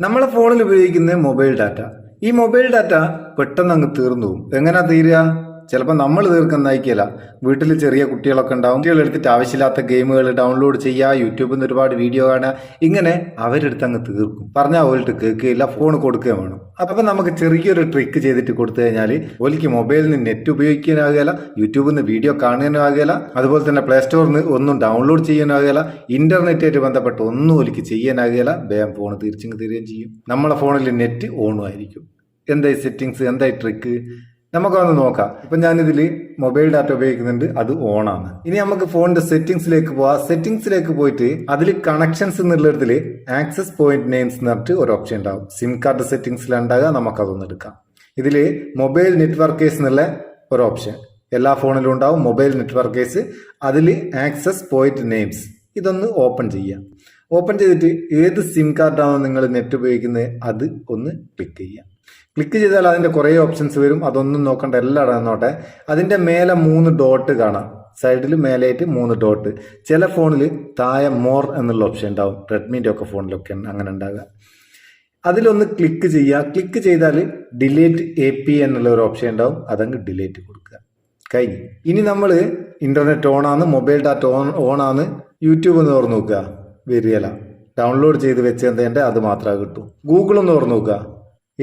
നമ്മളെ ഫോണിൽ ഉപയോഗിക്കുന്ന മൊബൈൽ ഡാറ്റ. ഈ മൊബൈൽ ഡാറ്റ പെട്ടെന്ന് അങ്ങ് തീർന്നു പോകും. എങ്ങനെയാ തീരുക? ചിലപ്പോൾ നമ്മൾ തീർക്കുന്നതായിരിക്കില്ല. വീട്ടിൽ ചെറിയ കുട്ടികളൊക്കെ ഉണ്ടാവും. കുട്ടികൾ എടുത്തിട്ട് ആവശ്യമില്ലാത്ത ഗെയിമുകൾ ഡൗൺലോഡ് ചെയ്യുക, യൂട്യൂബിൽ നിന്ന് ഒരുപാട് വീഡിയോ കാണുക, ഇങ്ങനെ അവരെടുത്ത് അങ്ങ് തീർക്കും. പറഞ്ഞാൽ ഓലിട്ട് കേൾക്കുകയില്ല, ഫോൺ കൊടുക്കുകയും വേണം. അപ്പം നമുക്ക് ചെറിയൊരു ട്രിക്ക് ചെയ്തിട്ട് കൊടുത്തു കഴിഞ്ഞാൽ ഓലിക്ക് മൊബൈലിൽ നിന്ന് നെറ്റ് ഉപയോഗിക്കാനാകുകയില്ല, യൂട്യൂബിൽ നിന്ന് വീഡിയോ കാണാനാകുകയില്ല, അതുപോലെ തന്നെ പ്ലേ സ്റ്റോറിൽ നിന്ന് ഒന്നും ഡൗൺലോഡ് ചെയ്യാനാകുകയില്ല, ഇന്റർനെറ്റായിട്ട് ബന്ധപ്പെട്ട് ഒന്നും ഓലിക്ക് ചെയ്യാനാകുകയില്ല. വേഗം ഫോൺ തിരിച്ചിങ്ങ് തരികയും ചെയ്യും. നമ്മളെ ഫോണിൽ നെറ്റ് ഓണും ആയിരിക്കും. എന്തായി സെറ്റിങ്സ്, എന്തായി ട്രിക്ക്, നമുക്കൊന്ന് നോക്കാം. ഇപ്പൊ ഞാനിതിൽ മൊബൈൽ ഡാറ്റ ഉപയോഗിക്കുന്നുണ്ട്, അത് ഓണാണ്. ഇനി നമുക്ക് ഫോണിന്റെ സെറ്റിംഗ്സിലേക്ക് പോവാം. സെറ്റിംഗ്സിലേക്ക് പോയിട്ട് അതിൽ കണക്ഷൻസ് എന്നുള്ളതിൽ ആക്സസ് പോയിന്റ് നെയിംസ് എന്ന് പറഞ്ഞിട്ട് ഒരു ഓപ്ഷൻ ഉണ്ടാവും. സിം കാർഡ് സെറ്റിംഗ്സിലുണ്ടാകുക, നമുക്കതൊന്ന് എടുക്കാം. ഇതിൽ മൊബൈൽ നെറ്റ്വർക്കേഴ്സ് എന്നുള്ള ഒരു ഓപ്ഷൻ എല്ലാ ഫോണിലും ഉണ്ടാവും. മൊബൈൽ നെറ്റ്വർക്കേഴ്സ്, അതിൽ ആക്സസ് പോയിന്റ് നെയിംസ്, ഇതൊന്ന് ഓപ്പൺ ചെയ്യാം. ഓപ്പൺ ചെയ്തിട്ട് ഏത് സിം കാർഡാണോ നിങ്ങൾ നെറ്റ് ഉപയോഗിക്കുന്നത് അത് ഒന്ന് ക്ലിക്ക് ചെയ്യാം. ക്ലിക്ക് ചെയ്താൽ അതിന്റെ കുറേ ഓപ്ഷൻസ് വരും. അതൊന്നും നോക്കണ്ട, എല്ലാം ഇടന്നോട്ടെ. അതിന്റെ മേലെ 3 ഡോട്ട് കാണാം. സൈഡിൽ മേലെയായിട്ട് 3 ഡോട്ട്. ചില ഫോണിൽ താഴെ മോർ എന്നുള്ള ഓപ്ഷൻ ഉണ്ടാവും. റെഡ്മിന്റെ ഒക്കെ ഫോണിലൊക്കെ അങ്ങനെ ഉണ്ടാകുക. അതിലൊന്ന് ക്ലിക്ക് ചെയ്യുക. ക്ലിക്ക് ചെയ്താൽ ഡിലീറ്റ് API എന്നുള്ള ഒരു ഓപ്ഷൻ ഉണ്ടാവും. അതങ്ങ് ഡിലീറ്റ് കൊടുക്കുക. കഴിഞ്ഞു. ഇനി നമ്മൾ ഇന്റർനെറ്റ് ഓണാണ്, മൊബൈൽ ഡാറ്റ ഓണാണ്, യൂട്യൂബ് ഒന്ന് തുറന്നു നോക്കുക, വരികയില്ല. ഡൗൺലോഡ് ചെയ്ത് വെച്ചതിന്റെ അത് മാത്രമേ കിട്ടൂ. ഗൂഗിൾ ഒന്ന് തുറന്നു നോക്കുക,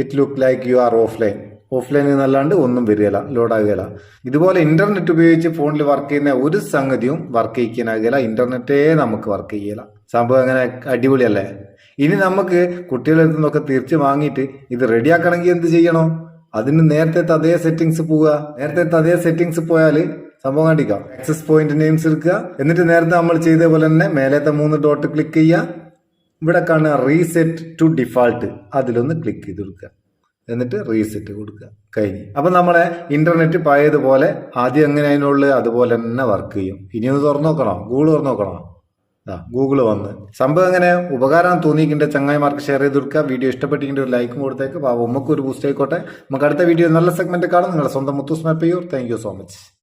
it look like you are offline. Offline എന്നല്ലാണ്ട് ഒന്നും വരികയില്ല, ലോഡാകുകയില്ല. ഇതുപോലെ ഇന്റർനെറ്റ് ഉപയോഗിച്ച് ഫോണിൽ വർക്ക് ചെയ്യുന്ന ഒരു സംഗതിയും വർക്ക് ചെയ്യിക്കാനാകുകയില്ല. ഇന്റർനെറ്റേ നമുക്ക് വർക്ക് ചെയ്യില്ല. സംഭവം അങ്ങനെ അടിപൊളിയല്ലേ? ഇനി നമുക്ക് കുട്ടികളുടെ അടുത്ത് നിന്നൊക്കെ തിരിച്ച് വാങ്ങിയിട്ട് ഇത് റെഡിയാക്കണമെങ്കിൽ എന്ത് ചെയ്യണോ? അതിന് നേരത്തെ അതേ സെറ്റിങ്സ് പോവുക. നേരത്തെ അതേ സെറ്റിങ്സ് പോയാൽ സംഭവം കണ്ടിക്കാം. ആക്സസ് പോയിന്റ് നെയിംസ് എടുക്കുക. എന്നിട്ട് നേരത്തെ നമ്മൾ ചെയ്ത പോലെ തന്നെ മേലത്തെ 3 ഡോട്ട് ക്ലിക്ക് ചെയ്യുക. ഇവിടെ കാണുക റീസെറ്റ് ടു ഡിഫാൾട്ട്, അതിലൊന്ന് ക്ലിക്ക് ചെയ്ത് കൊടുക്കുക. എന്നിട്ട് റീസെറ്റ് കൊടുക്കുക. കഴിഞ്ഞു. അപ്പൊ നമ്മളെ ഇന്റർനെറ്റ് പഴയതുപോലെ ആദ്യം എങ്ങനെ അതിനുള്ളിൽ അതുപോലെ തന്നെ വർക്ക് ചെയ്യും. ഇനി ഒന്ന് തുറന്നു നോക്കണോ? ഗൂഗിൾ തുറന്നു നോക്കണോ? ഗൂഗിൾ വന്ന് സംഭവം എങ്ങനെ ഉപകാരം തോന്നിയിട്ടുണ്ട് ചങ്ങായിമാർക്ക് ഷെയർ ചെയ്ത് കൊടുക്കുക. വീഡിയോ ഇഷ്ടപ്പെട്ടിട്ടുണ്ട് ഒരു ലൈക്കും കൊടുത്തേക്ക്. ഉമ്മക്ക് ഒരു ബൂസ്റ്റ് ആയിക്കോട്ടെ. നമുക്ക് അടുത്ത വീഡിയോ നല്ല സെഗ്മെന്റ് കാണാം. നിങ്ങളുടെ സ്വന്തം Muthoos Meppayyur. Thank you so much.